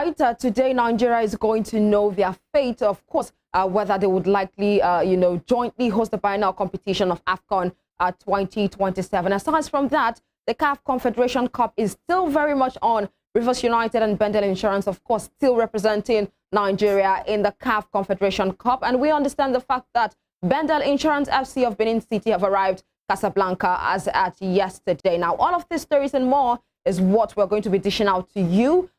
right, today Nigeria is going to know their fate, of course, whether they would likely, jointly host the final competition of AFCON 2027. Aside from that, the CAF Confederation Cup is still very much on. Rivers United and Bendel Insurance, of course, still representing Nigeria in the CAF Confederation Cup. And we understand the fact that Bendel Insurance FC of Benin City have arrived Casablanca as at yesterday. Now, all of these stories and more is what we're going to be dishing out to you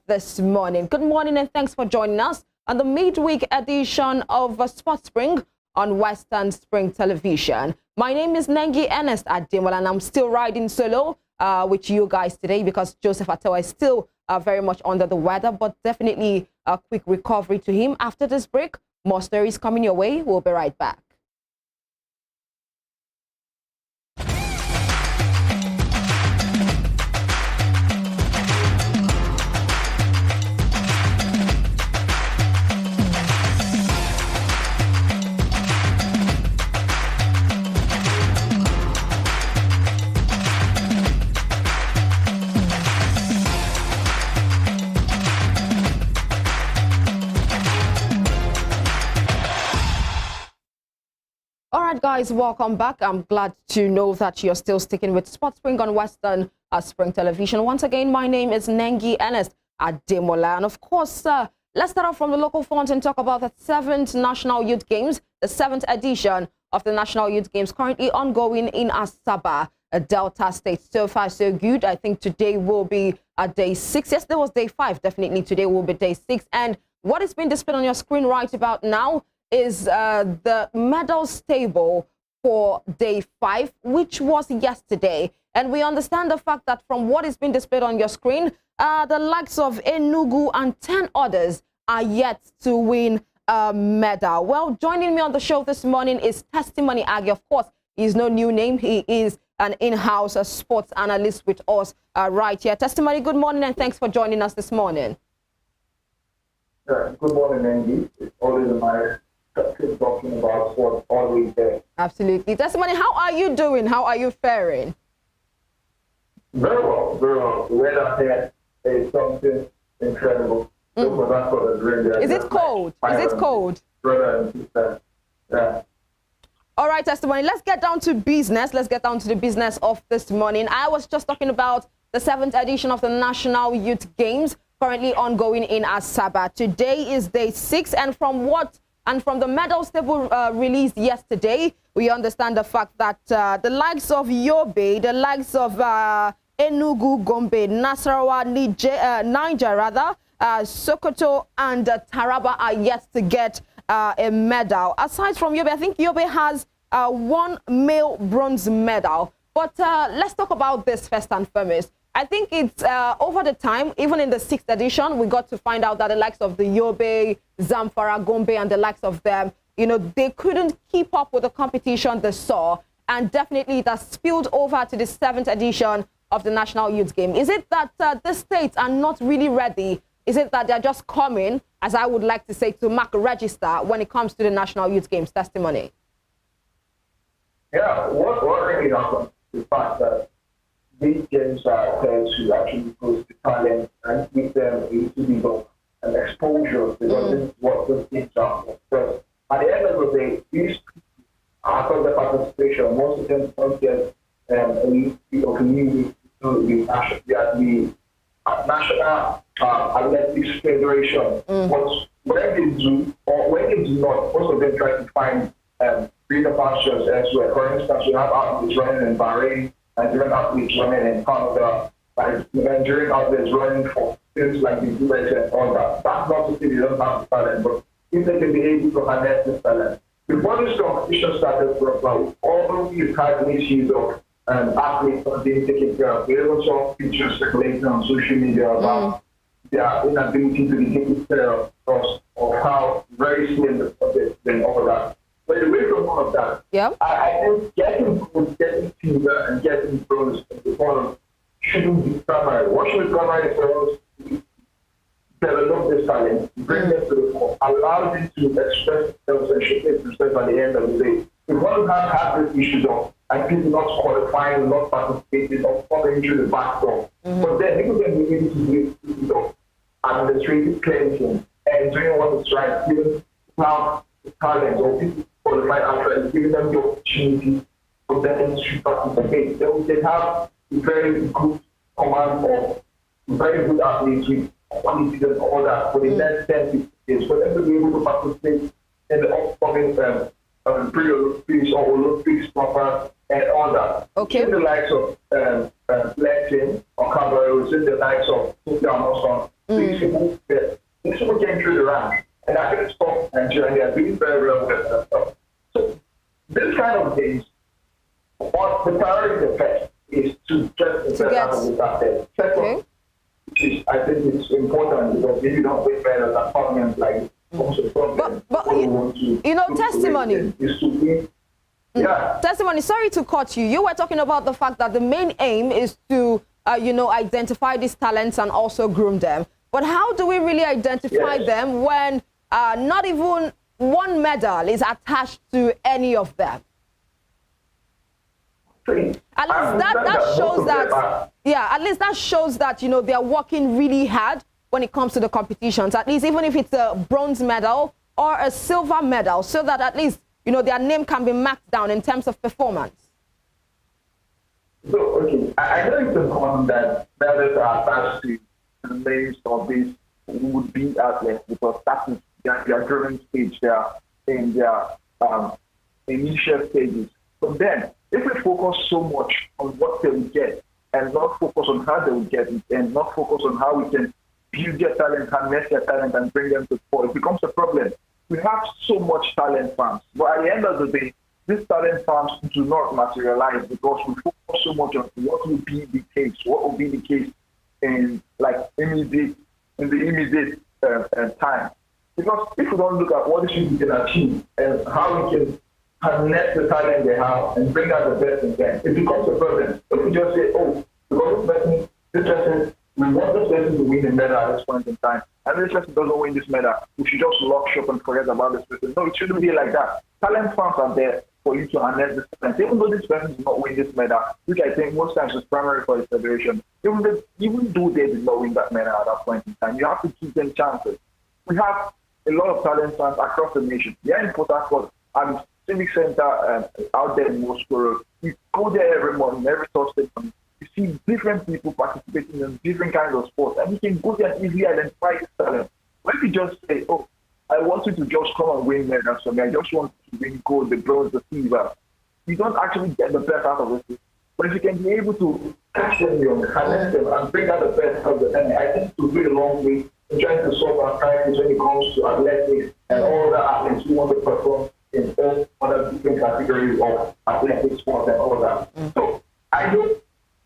this morning. Good morning and thanks for joining us on the midweek edition of Sports Spring on Western Spring Television. My name is NENGI ERNEST and I'm still riding solo with you guys today because Joseph Atewa is still very much under the weather, but definitely a quick recovery to him. After this break, more stories coming your way. We'll be right back. All right, guys, welcome back. I'm glad to know that you're still sticking with Sports Spring on Western Spring Television. Once again, my name is NENGI ERNEST Ademola. And of course, let's start off from the local front and talk about the 7th National Youth Games, the 7th edition of the National Youth Games currently ongoing in Asaba, Delta State. So far, so good. I think today will be day 6. Yesterday was day 5. Definitely today will be day 6. And what is being displayed on your screen right about now is the medals table for day 5, which was yesterday. And we understand the fact that from what is being displayed on your screen, the likes of Enugu and 10 others are yet to win a medal. Well, joining me on the show this morning is Testimony Agi. Of course, he's no new name. He is an in-house sports analyst with us right here. Testimony, good morning and thanks for joining us this morning. Good morning, Andy. It's always my talking about sports always there. Absolutely. Testimony, how are you doing? How are you faring? Very well, very well. The weather here is something incredible. So for that sort of drink, is it cold? Is it cold? Brother and sister. Yeah. All right, Testimony, let's get down to business. Let's get down to the business of this morning. I was just talking about the 7th edition of the National Youth Games currently ongoing in Asaba. Today is day 6, and from the medals table released yesterday, we understand the fact that the likes of Yobe, the likes of Enugu, Gombe, Nasarawa, Niger, Sokoto, and Taraba are yet to get a medal. Aside from Yobe, I think Yobe has 1 male bronze medal. But let's talk about this first and foremost. I think it's over the time, even in the 6th edition, we got to find out that the likes of the Yobe, Zamfara, Gombe, and the likes of them, they couldn't keep up with the competition they saw. And definitely that spilled over to the 7th edition of the National Youth Game. Is it that the states are not really ready? Is it that they're just coming, as I would like to say, to mark a register when it comes to the National Youth Games? Testimony. Yeah, what really happened is the fact that these games are there to actually boost the talent and give them a little bit of an exposure because this is what those games are for. But at the end of the day, these people, after the participation, most of them don't get a community to the National Athletics Federation. But when they do, or when they do not, most of them try to find greener pastures elsewhere. For instance, we have athletes running in Bahrain, Nigerian athletes running in Canada, Nigerian athletes running for things like the US and all that. That's not to say they don't have the talent, but if they can be able to harness this talent. Before this competition started for about, although we've had issues of athletes not being taken care of, we also saw pictures circulating on social media about their inability to be taken care of how very slim the project and all that. But away from all of that, I think getting gold, getting silver, and getting bronze in the forum shouldn't be primary. What should be primary for us is develop this talent, bring them to the fore, allow them to express themselves and showcase themselves at the end of the day. We want to have this issue of and people not qualifying, not participating, not falling through the back door. But then people can be able to do it. administrative cleansing and doing what is right, giving have talent or people qualified athletes, giving them the opportunity for them to participate. They have a very good command of very good athletes with qualities and all that for the next 10, 15 years, for them to be able to participate in the upcoming pre-Olympics or Olympics proper and all that. Okay. In the likes of Blessing or Cabarrus, in the likes of Sophia Amoson, these people came through the ranks. And I think it's from Nigeria, they are doing very well with that stuff. So this kind of things, what the priority of the first is to just get with that. Second, which is, I think it's important because if you don't win medals at tournaments like but you know, testimony. Testimony, sorry to cut you. You were talking about the fact that the main aim is to, identify these talents and also groom them. But how do we really identify them when not even one medal is attached to any of them? At least that shows that, at least that shows that, they are working really hard when it comes to the competitions, at least even if it's a bronze medal or a silver medal, so that at least, their name can be marked down in terms of performance. So, okay, I know it's important that medals are attached to the names of these would-be athletes because that is their growing stage, they are in their initial stages. But then, if we focus so much on what they will get and not focus on how they will get it and not focus on how we can build their talent, harness their talent, and bring them to the fore, it becomes a problem. We have so much talent farms, but at the end of the day, these talent farms do not materialize because we focus so much on what will be the case, in the immediate time. Because if we don't look at what we can achieve and how we can harness the talent they have and bring out the best in them, it becomes a problem. If we just say, oh, because this person, we want this person to win the medal at this point in time, and this person doesn't win this medal, we should just lock shop and forget about this person. No, it shouldn't be like that. Talent farms are there for you to harness this talent. Even though this person did not win this medal, which I think most times is primary for the federation, even though they did not win that medal at that point in time, you have to give them chances. We have a lot of talent farms across the nation. They are in Port Harcourt and Civic Center out there in Moscow. You go there every morning, every Thursday morning. You see different people participating in different kinds of sports, and you can go there and easily identify this talent. When you just say, oh, I want you to just come and win medals for me, I just want you to win gold, the bronze, the silver, you don't actually get the best out of it. But if you can be able to catch them young, harness them, and bring out the best out of them, I think it will go a long way in trying to solve our crisis when it comes to athletics and all the athletes who want to perform in all other different categories of athletic sports and all that. So I know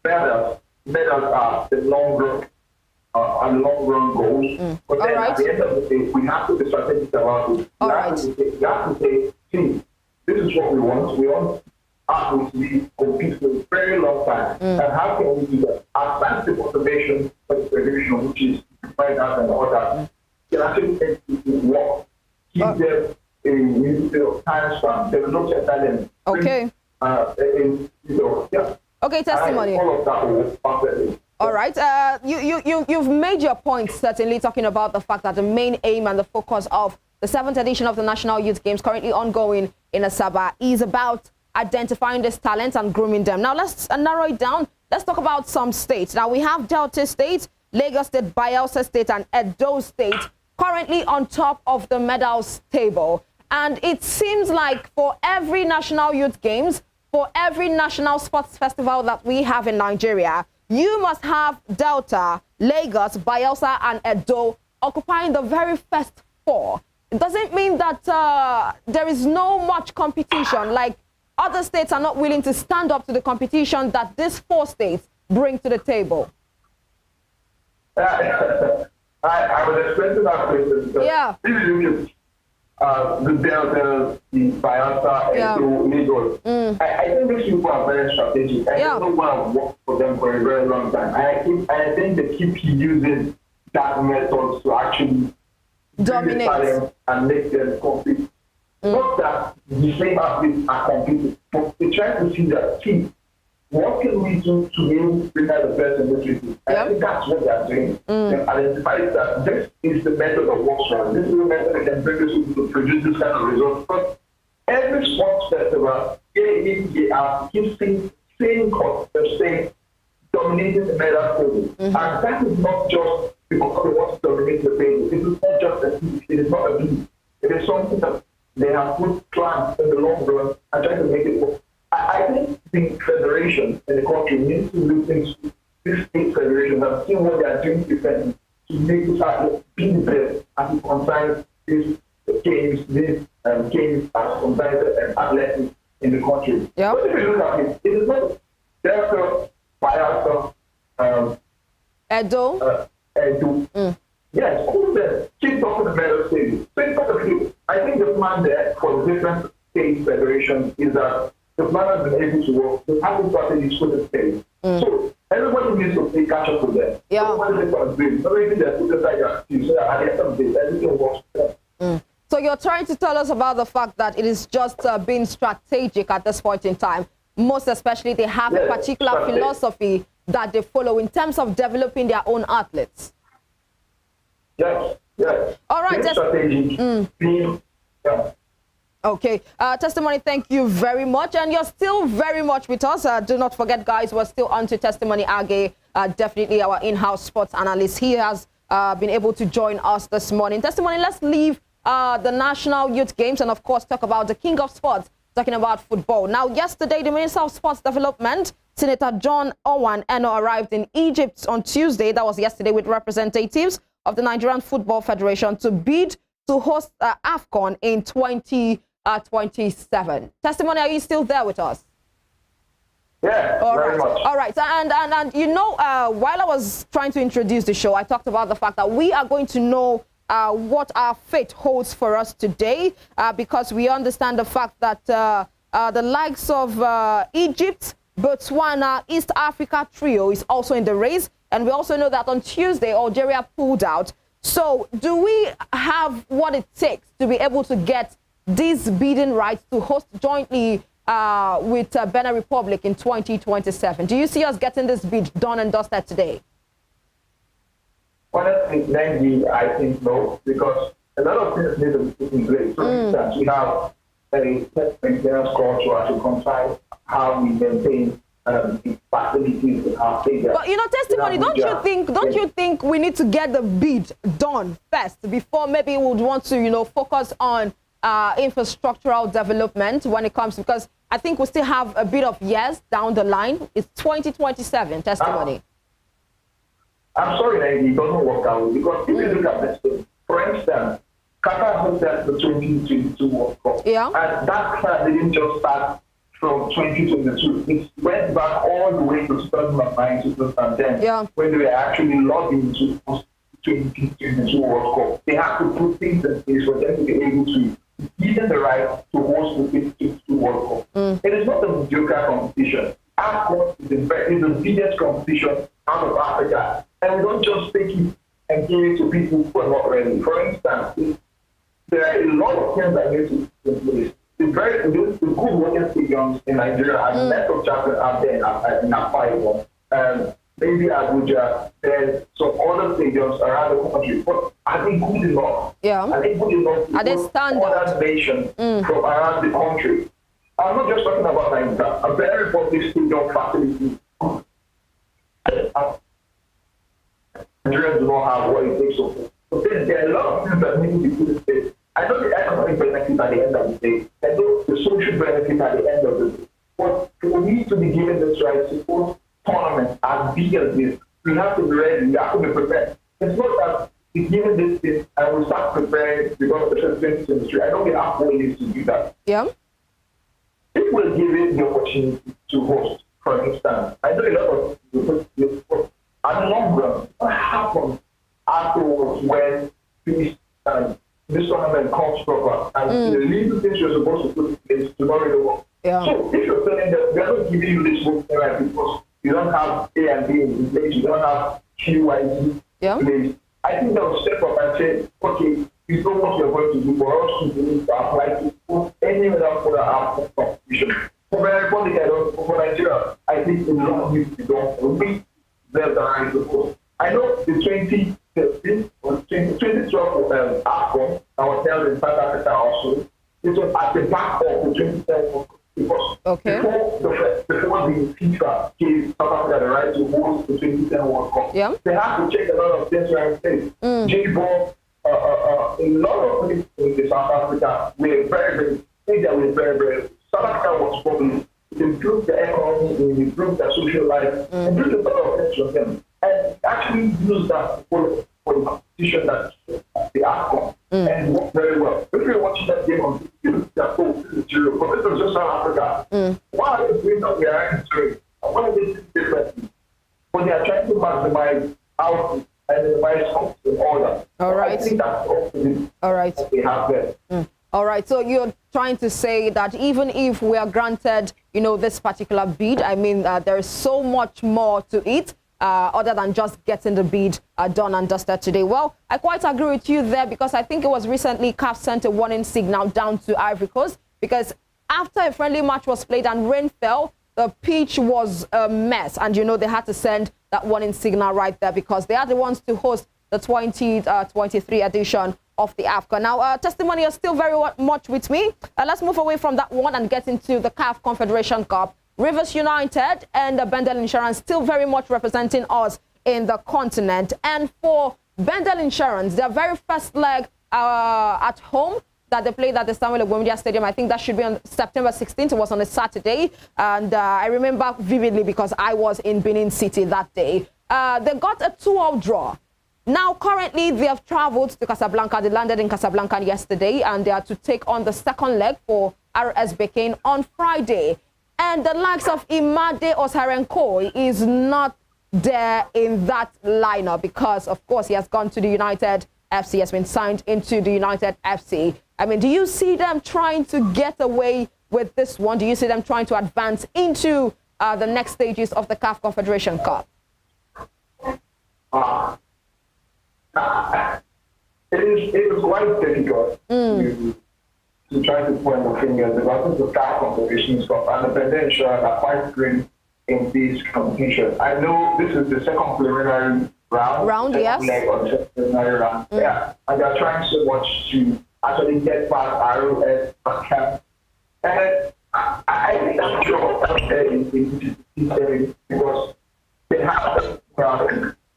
medals are the long run goals. But then at the end of the day, we have to be strategic about it. We have to say, see, this is what we want. We want athletes to be compete for a very long time. And how can we do that? Advance the motivation for the federation, which is find out and all that. Can actually make people work. Keep them a little bit of time span. Develop their talent. Okay. Okay, testimony. All of that will perfectly. All right. You've made your point, certainly, talking about the fact that the main aim and the focus of the 7th edition of the National Youth Games, currently ongoing in Asaba, is about identifying these talents and grooming them. Now, let's narrow it down. Let's talk about some states. Now, we have Delta State, Lagos State, Bayelsa State, and Edo State currently on top of the medals table. And it seems like for every National Youth Games, for every national sports festival that we have in Nigeria, you must have Delta, Lagos, Bayelsa, and Edo occupying the very first 4. It doesn't mean that there is no much competition, like other states are not willing to stand up to the competition that these 4 states bring to the table. I was expecting that question. Yeah. If you look at the Delta, the Bayelsa, and Lagos, I think these people are very strategic. I don't want to work for them for a very long time. I think they keep using that method to actually dominate and make them compete. Not that the same athletes are competing, but they try to see that what can we do to really bring out the best in this region? And I think that's what they are doing. And identify that this is the method that works for us. This is the method that can bring us to produce this kind of results. But every sports festival, year in, year out, keeps saying same concept, saying dominating the medal table. And that is not just because they want to dominate the table. It is not just a thing. It is not a belief. It is something that they have put plans in the long run and try to make it work. I think the federation in the country needs to look into these state federations and see what they are doing differently to make this happen, be the best as it concerns these games, games as concerns athletics in the country. Yep. But if you look at it, it is not therefore Bayelsa, Edo. Yes, all of them keep talking about medal stadium. So it's not a few. I think the plan there for the different state federations is that the plan has been able to work. The having strategies for the state. So everybody needs to play catch up with them. Yeah. Everybody needs to agree. Nobody needs to put aside their skills so that at the end of the day, everything works for them. So you're trying to tell us about the fact that it is just being strategic at this point in time. Most especially, they have a particular philosophy that they follow in terms of developing their own athletes. Yes, yes. All right. Strategy. Okay. Testimony, thank you very much. And you're still very much with us. Do not forget, guys, we're still on to Testimony Age. Definitely our in-house sports analyst. He has been able to join us this morning. Testimony, let's leave the National Youth Games and, of course, talk about the king of sports, talking about football. Now, yesterday, the Minister of Sports Development, Senator John Owan Eno, arrived in Egypt on Tuesday. That was yesterday, with representatives of the Nigerian Football Federation to bid to host AFCON in 2027. Testimony, are you still there with us? Yeah, very much. All right. And you know, while I was trying to introduce the show, I talked about the fact that we are going to know what our fate holds for us today, because we understand the fact that the likes of Egypt, Botswana, East Africa trio is also in the race. And we also know that on Tuesday, Algeria pulled out. So do we have what it takes to be able to get these bidding rights to host jointly with Benin Republic in 2027? Do you see us getting this bid done and dusted today? Honestly, NENGI, I think no, because a lot of things need to be put in place. For instance, we have a maintenance culture to control how we maintain the facilities in our stadium. But you know, Testimony, don't you think we need to get the bid done first before maybe we would want to, you know, focus on infrastructural development when it comes, because I think we still have a bit of years down the line. It's 2027, Testimony. I'm sorry, NENGI, it doesn't work out because if you look at this thing, for instance, Qatar hosted the 2022 World Cup. Yeah. And that plan didn't just start from 2022. It went back all the way to 2009, 2010, when they were actually lobbying to host 2022 World Cup. They have to put things in place for them to be able to give them the right to host the 2022 World Cup. It is not a mediocre competition. AFCON is the biggest competition out of Africa. And we don't just take it and give it to people who are not ready. For instance, there are a lot of things that need to be in place. The good working stadiums in Nigeria are net of champions out there in Akwa Ibom, maybe Abuja, and some other stadiums around the country. But are they good enough? Yeah. Are they good enough to are they standard? Other nations from around the country? I'm not just talking about Nigeria. A very public stadium facility. Nigerians do not have what it takes so far. So there are a lot of things that need to be put in place. I know the economic benefit at the end of the day. I know the social benefit at the end of the day. But we need to be given this right to host tournaments as big as this. We have to be ready. We have to be prepared. It's not that we given this thing and we start preparing because of the first industry. I don't get half what it is to do that. Yeah. If we're given the opportunity to host, for instance, I know a lot of people at the long run, what happens afterwards when this tournament comes proper and the legal things you're supposed to put in place to not really work. Yeah. So if you're telling them we are not giving you this work right because you don't have A and B in place, you don't have QYZ in place, I think they'll step up and say, okay, you know what you're going to do for us to be to apply to any other competition. For Republic, for Nigeria, I I think a lot needs to be done for me less than I suppose. I know the 2013 or 2012 AFCON that was held in South Africa also, it was at the back of the 2010 because before the FIFA gave South Africa the right to host the 2010 World Cup, they had to check a lot of things around the place. J-Ball, a lot of things in South Africa were very South Africa was probably improved the economy, improved the social life, improved a lot of things for them. And actually used that for the competition that the AFCON and worked very well. If you're watching that game on TV, they're so material. But this was just South Africa. Why are they doing that? We are entering. What are they doing differently? But they are trying to maximize output and minimize costs and all that. All right. I think that's what they have there. All right, so you're trying to say that even if we are granted, this particular bid, I mean, there is so much more to it other than just getting the bid done and dusted today. Well, I quite agree with you there because I think it was recently CAF sent a warning signal down to Ivory Coast because after a friendly match was played and rain fell, the pitch was a mess. And, they had to send that warning signal right there because they are the ones to host the 2023 edition of the AFCON. Now, testimony is still very much with me. Let's move away from that one and get into the CAF Confederation Cup. Rivers United and Bendel Insurance still very much representing us in the continent. And for Bendel Insurance, their very first leg at home that they played at the Samuel Ogwumdia Stadium, I think that should be on September 16th. It was on a Saturday. And I remember vividly because I was in Benin City that day. They got a 2-2 draw. Now, currently, they have traveled to Casablanca. They landed in Casablanca yesterday, and they are to take on the second leg for RS Bekane on Friday. And the likes of Imade Osarenko is not there in that lineup because, of course, he has gone to the United FC, has been signed into the United FC. I mean, do you see them trying to get away with this one? Do you see them trying to advance into the next stages of the CAF Confederation Cup? It is quite difficult to try to point the fingers because the CAF Confederation Cup and the Bendel Insurance are quite green in this competition. I know this is the second preliminary round. Yes. Leg of the second preliminary round. Yeah, and they're trying so much to actually get past ROS camp. And I think that's true because they have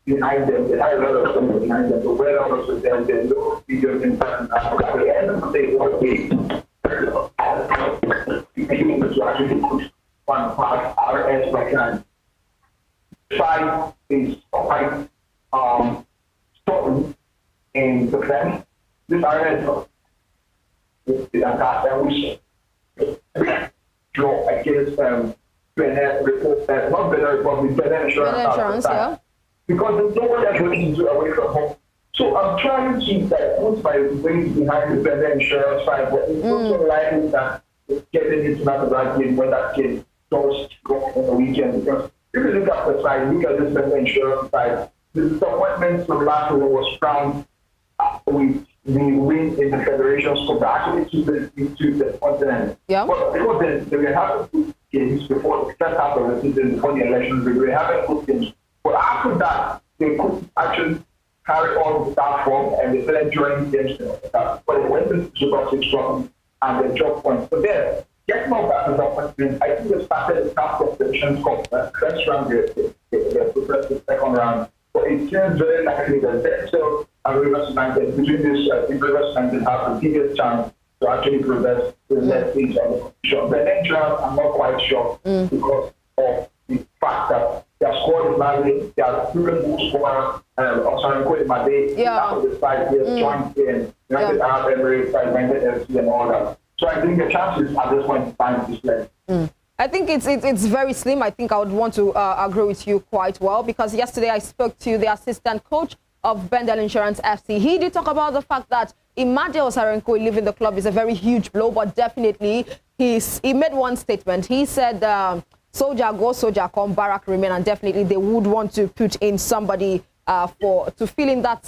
behind them, they have a lot of things behind them, but where else with them, there's no video in front of them. At the end of the day, what we to actually push one part RS by kind. Fight is quite strong in defense. This RS is the attack that we draw against Benin, not Benin, but with Benin Insurance. Yeah. Because there's nobody that's going to do away from home. So I'm trying to put my weight behind the Bendel Insurance side, but it's also likely that it's getting into that game when that game does go on the weekend. Because if you look at the side, look at this Bendel Insurance side, the disappointment from last year was found with the win in the Federation's Cup that actually took them into the continent. Yeah. But because they were having good games before the first half of the season, before the elections, they were having good games. But after that, they could actually carry on with that form and they started joining games. But they went to Super 6 round and they dropped points. So there, getting off that disappointment, I think they started the CAF Confederation Cup. First round, they progressed to the second round. But it seems very likely that Bexel and Rivers United, between this, Rivers United have the biggest chance to actually progress to the next stage of the competition. The next round, I'm not quite sure because of the fact that their squad is lively, they are proven good scorer, Osarenko Imade, after the side, they have joined in, United Arab Emirates, United FC and all that. So I think the chances at this point in time is less. I think it's very slim. I think I would want to agree with you quite well because yesterday I spoke to the assistant coach of Bendel Insurance FC. He did talk about the fact that Imade Osarenko leaving the club is a very huge blow, but definitely he made one statement. He said, soldier go, soldier come, barrack remain, and definitely they would want to put in somebody to fill in that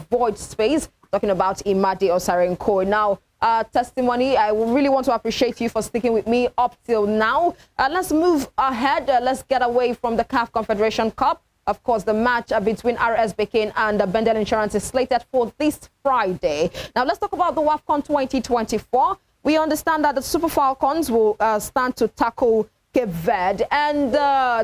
void space, talking about Imade Osarenko. Now, testimony. I really want to appreciate you for sticking with me up till now. Let's move ahead. Let's get away from the CAF Confederation Cup. Of course, the match between RS Bekin and Bendel Insurance is slated for this Friday. Now, let's talk about the WAFCON 2024. We understand that the Super Falcons will stand to tackle Cape Verde. And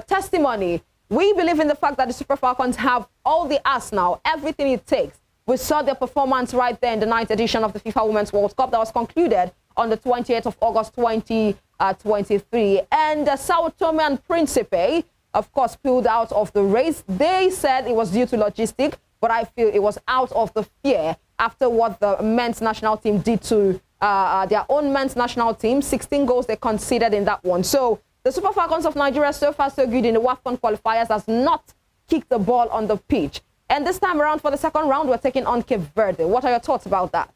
testimony, we believe in the fact that the Super Falcons have all the arsenal, everything it takes. We saw their performance right there in the 9th edition of the FIFA Women's World Cup that was concluded on the 28th of August 2023. And Sao Tome and Principe, of course, pulled out of the race. They said it was due to logistic, but I feel it was out of the fear after what the men's national team did to their own men's national team. 16 goals they conceded in that one. So the Super Falcons of Nigeria, so far so good in the WAFCON qualifiers, has not kicked the ball on the pitch. And this time around, for the second round, we're taking on Cape Verde. What are your thoughts about that?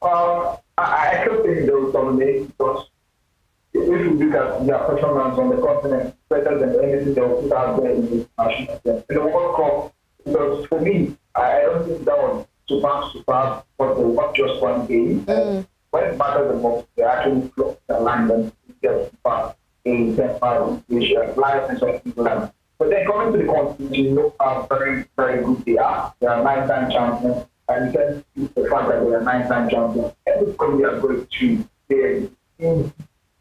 I could think they will dominate because if you look at their performance on the continent, better than anything they will put out there in the national team. In the World Cup, because for me, I don't think that was super, but they won just one game. When it matters the most, they actually clock the line and get super in 10-5 live in England. But then coming to the continent, you know how very, very good they are. They are 9-time champions, and you can see the fact that they are 9-time champions. Every country are going to be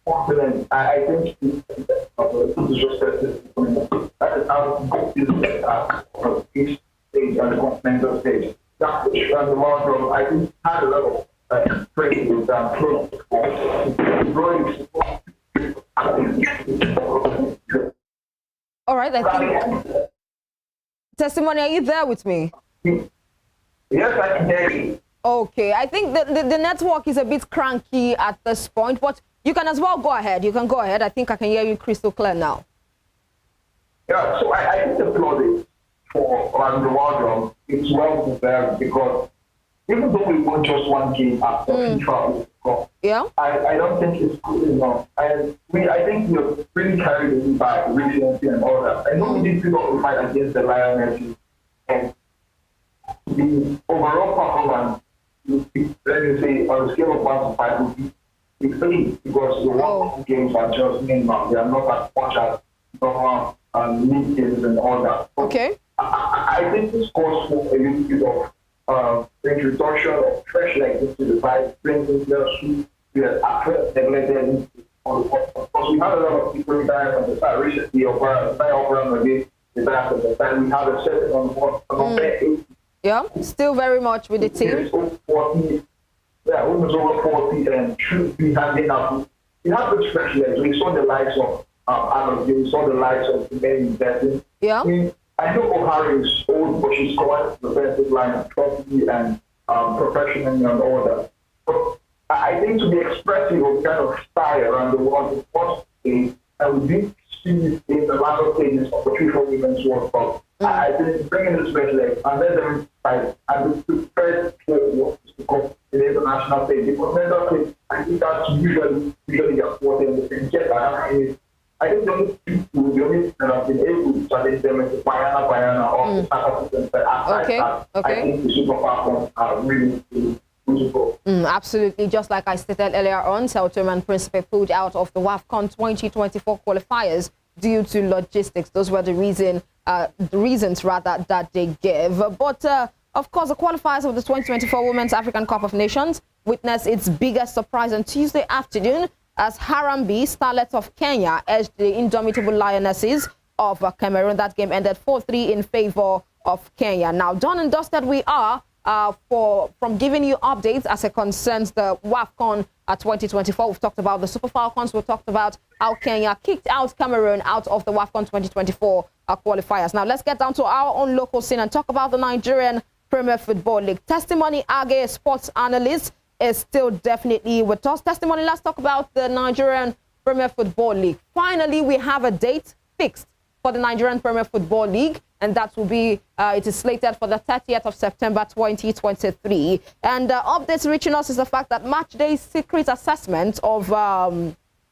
confident. I think that is how good this is on each stage on the continental stage. That is on the World Cup. I think had a lot of praise with close All right, I think. Testimony, are you there with me? Yes, I can hear you. Okay, I think the network is a bit cranky at this point, but you can as well go ahead. You can go ahead. I think I can hear you crystal clear now. Yeah, so I think the applaud for the World Cup. It's well deserved because even though we won just one game after FIFA, yeah, I don't think it's good enough. I think we're really carried away by resiliency and all that. I know we did pick up the fight against the Lionesses, and the overall performance, let me say, on a scale of 1 to 5, would be 3 because the World games are just minimal. They are not as much as normal league games and all that. But okay. I think this calls for a little bit of introduction of fresh legs into the fight, bringing players who were neglected because we had a lot of people retired from the side recently, or again, retired from the side. We have a certain on yeah, still very much with the team. Almost over 40 and should be handing out. We have the fresh legs. We saw the likes of Arnold, we saw the likes of the men investing. Yeah. I know O'Hara is old, but she's commanding the defensive line properly and professionally and all that. But I think to be expressive of kind of style around the world is first thing, and we did see it in the latter stages of the FIFA Women's World Cup. I think bringing this fresh leg and let them fight and be prepared for what is to come in the international stage. The continental stage, I think that's usually a sport and they can get that. I think the only people, the only that have been able to challenge them is Bayana or the South Africans. But aside that, I think the Super Falcons are really beautiful. Absolutely. Just like I stated earlier on, Sao Tome and Principe pulled out of the WAFCON 2024 qualifiers due to logistics. Those were the reasons that they gave. But of course, the qualifiers of the 2024 Women's African Cup of Nations witnessed its biggest surprise on Tuesday afternoon as Harambee Starlets of Kenya edged the indomitable Lionesses of Cameroon. That game ended 4-3 in favor of Kenya. Now, done and dusted we are from giving you updates as it concerns the WAFCON 2024. We've talked about the Super Falcons. We've talked about how Kenya kicked out Cameroon out of the WAFCON 2024 qualifiers. Now, let's get down to our own local scene and talk about the Nigerian Premier Football League. Testimony Age, sports analyst, is still definitely with us. Testimony, let's talk about the Nigerian Premier Football League. Finally, we have a date fixed for the Nigerian Premier Football League, and that will be, it is slated for the 30th of September 2023. And updates reaching us is the fact that Matchday's secret assessment of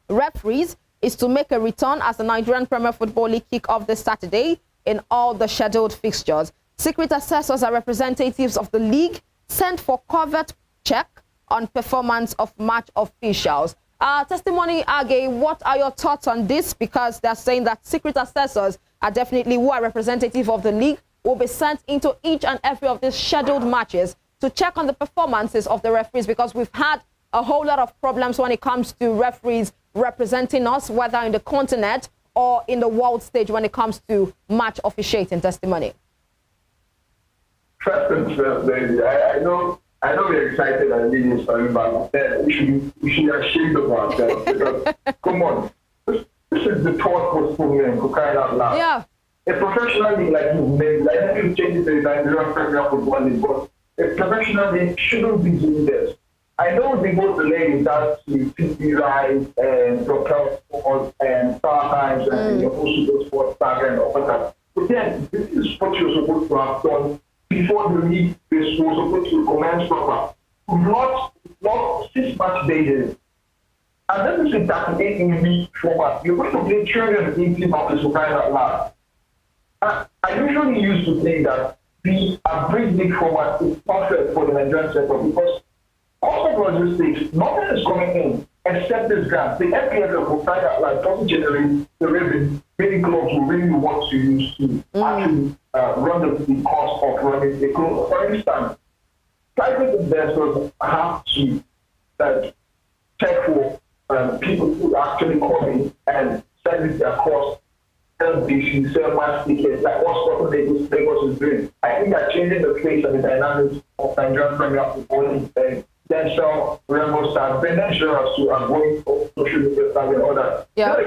referees is to make a return as the Nigerian Premier Football League kick off this Saturday in all the scheduled fixtures. Secret assessors are representatives of the league sent for covert check on performance of match officials. Testimony, Age, what are your thoughts on this? Because they're saying that secret assessors are definitely who are representative of the league will be sent into each and every of these scheduled matches to check on the performances of the referees, because we've had a whole lot of problems when it comes to referees representing us, whether in the continent or in the world stage when it comes to match officiating. Testimony. First and first, baby, I know we're excited and leading is coming back. We should be ashamed of ourselves because, come on, this is the third postponement for crying out loud. Yeah. A professional league like you made, I don't think changes the Nigerian Premier Football League, but a professional league shouldn't be doing this. I know they both relate in that to TV Rise and Propel Sports and Star Times and also Sports Saga and all that. But then, this is what you're supposed to have done before the league is supposed to commence proper. Not 6 match days. And this is a 38 in league format. You're going to play 380 matches for crying out loud. I usually used to think that the average league format is perfect for the Nigerian setup because also logistics, nothing is coming in except this grant. The FPL for crying out loud doesn't generate the revenue many clubs will really want to use to actually run the cost of running the club. For instance, private investors have to check for people who actually come in and service their cost. LBC, sell match tickets, like what Scotland Lagos is doing. I think they're changing the face and the dynamics of Nigerian Premier Football League. Then sell Rainbow Stars, then insurance to avoid social media stars and all that. Yeah. But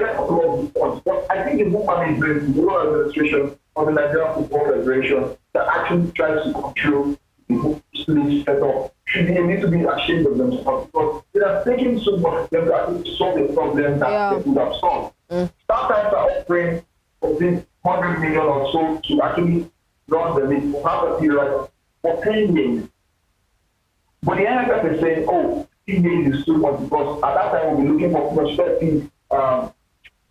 I think the movement is doing the whole administration of the Nigerian Football Federation that actually tries to control the league setup should be a little bit ashamed of themselves because they are taking so much of them to actually solve the problem that they could have solved. Sometimes are offering this 100 million or so to actually run the league for half a period for 10 years. But the NFF is saying, 10 years is too much because at that time we'll be looking for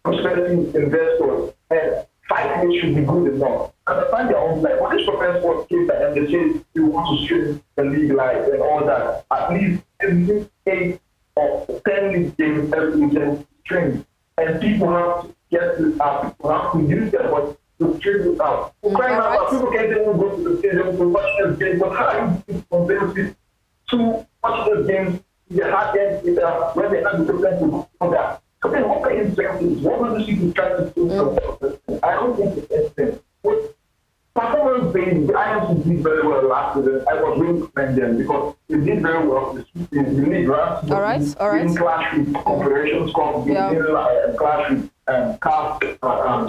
prospective investors and 5 years should be good enough. And I find their own like when this professor came and they say you want to stream the league live and all that, at least 8 or 10 league games every weekend stream. And people have to get this out. People have to use their voice to stream it out. Crying out, people can't even go to the stadium to watch this game. But how do you convince people to watch those games in the hard end when they have the difference to do that? So then what kind of things? What would you be trying to do? I don't think it's anything. Performance based, the IMC did very well last season. I was really commending them because they did very well. The league, right? All right. In clash with Confederations Cup, in clash with CAF,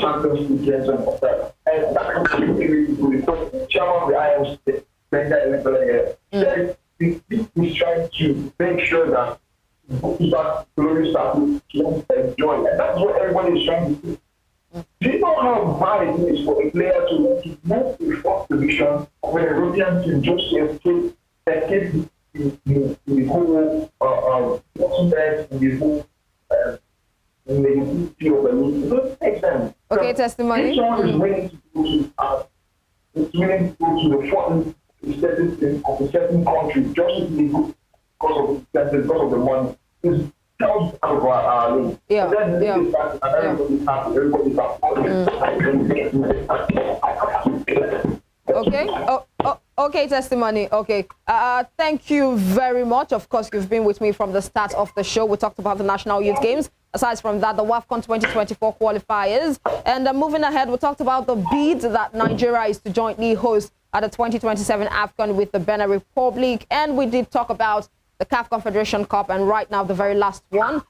Champions League games and all that. And that completely because the chairman of the IMC, he's trying to make sure that that glory starts to enjoy. And that's what everybody is trying to do. Do you know how bad it is for a player to move to fourth division when a European team just escape the whole bottom in the whole negativity of the league? It doesn't make sense. Okay, testimony. If someone is willing to go to the fourth of a certain country just to be good because of the money, is tells about our league. Yeah. Then everybody's happy. Everybody's Okay. Okay, testimony. Okay. Thank you very much. Of course, you've been with me from the start of the show. We talked about the National Youth Games. Aside from that, the WAFCON 2024 qualifiers. And moving ahead, we talked about the bid that Nigeria is to jointly host at the 2027 AFCON with the Benin Republic. And we did talk about the CAF Confederation Cup, and right now the very last one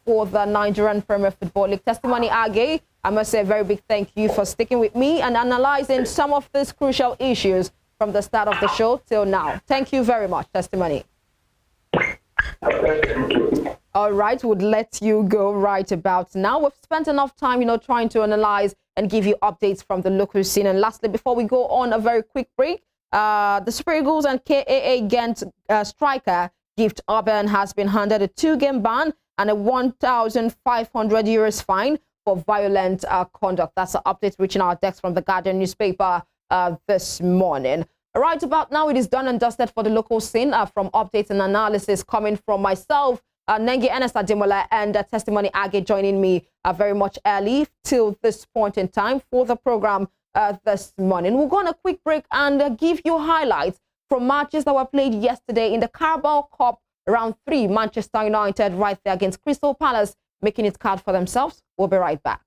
for the Nigerian Premier Football League. Testimony Age, I must say a very big thank you for sticking with me and analyzing some of these crucial issues from the start of the show till now. Thank you very much, Testimony. All right, would let you go right about now. We've spent enough time, trying to analyze and give you updates from the local scene. And lastly, before we go on a very quick break, the Super Eagles and KAA Ghent striker Gift Urban has been handed a 2-game ban and a €1,500 fine for violent conduct. That's an update reaching our desk from the Guardian newspaper this morning. Right about now, it is done and dusted for the local scene. From updates and analysis coming from myself, NENGI, ERNEST Ademola, and Testimony Age joining me very much early till this point in time for the program this morning. We'll go on a quick break and give you highlights from matches that were played yesterday in the Carabao Cup round 3. Manchester United right there against Crystal Palace, making it count for themselves. We'll be right back.